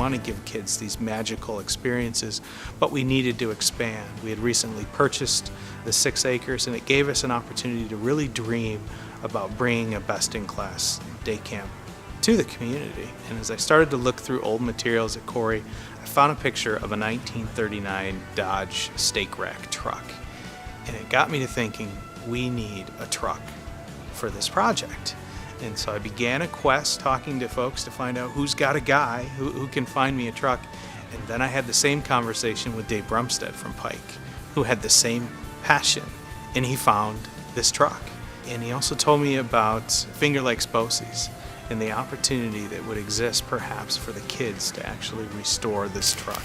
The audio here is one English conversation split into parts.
want to give kids these magical experiences, but we needed to expand. We had recently purchased the 6 acres, and it gave us an opportunity to really dream about bringing a best-in-class day camp to the community. And as I started to look through old materials at Cory, I found a picture of a 1939 Dodge stake rack truck. And it got me to thinking, we need a truck for this project. And so I began a quest talking to folks to find out who's got a guy who can find me a truck. And then I had the same conversation with Dave Brumstead from Pike, who had the same passion, and he found this truck. And he also told me about Finger Lakes BOCES and the opportunity that would exist perhaps for the kids to actually restore this truck.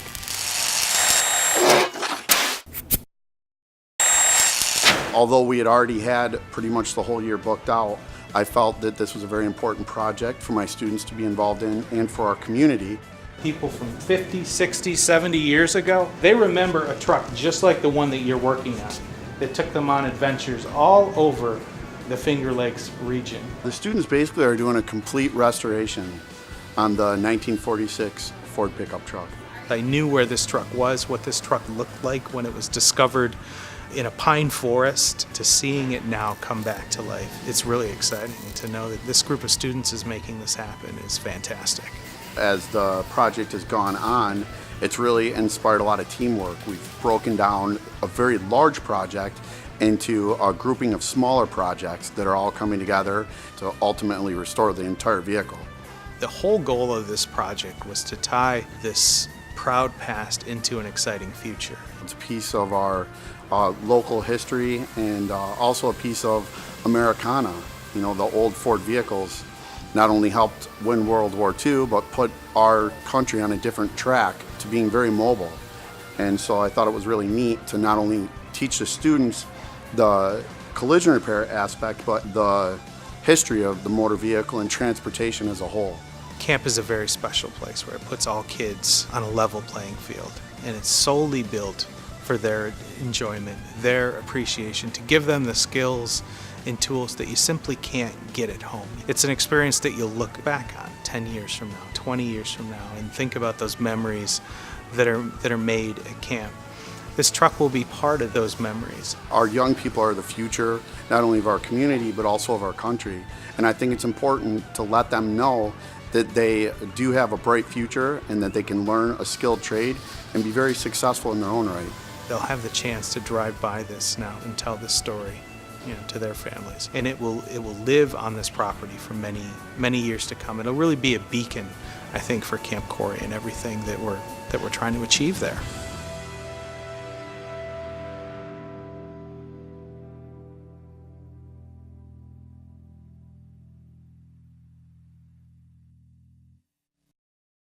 Although we had already had pretty much the whole year booked out, I felt that this was a very important project for my students to be involved in and for our community. People from 50, 60, 70 years ago, they remember a truck just like the one that you're working on that took them on adventures all over the Finger Lakes region. The students basically are doing a complete restoration on the 1946 Ford pickup truck. I knew where this truck was, what this truck looked like when it was discovered in a pine forest, to seeing it now come back to life. It's really exciting to know that this group of students is making this happen is fantastic. As the project has gone on, it's really inspired a lot of teamwork. We've broken down a very large project into a grouping of smaller projects that are all coming together to ultimately restore the entire vehicle. The whole goal of this project was to tie this proud past into an exciting future. It's a piece of our local history and also a piece of Americana. You know, the old Ford vehicles not only helped win World War II, but put our country on a different track to being very mobile. And so I thought it was really neat to not only teach the students the collision repair aspect, but the history of the motor vehicle and transportation as a whole. Camp is a very special place where it puts all kids on a level playing field, and it's solely built for their enjoyment, their appreciation, to give them the skills and tools that you simply can't get at home. It's an experience that you'll look back on 10 years from now, 20 years from now, and think about those memories that are made at camp. This truck will be part of those memories. Our young people are the future, not only of our community, but also of our country. And I think it's important to let them know that they do have a bright future and that they can learn a skilled trade and be very successful in their own right. They'll have the chance to drive by this now and tell this story, to their families. And it will live on this property for many, many years to come. It'll really be a beacon, I think, for Camp Cory and everything that we're trying to achieve there.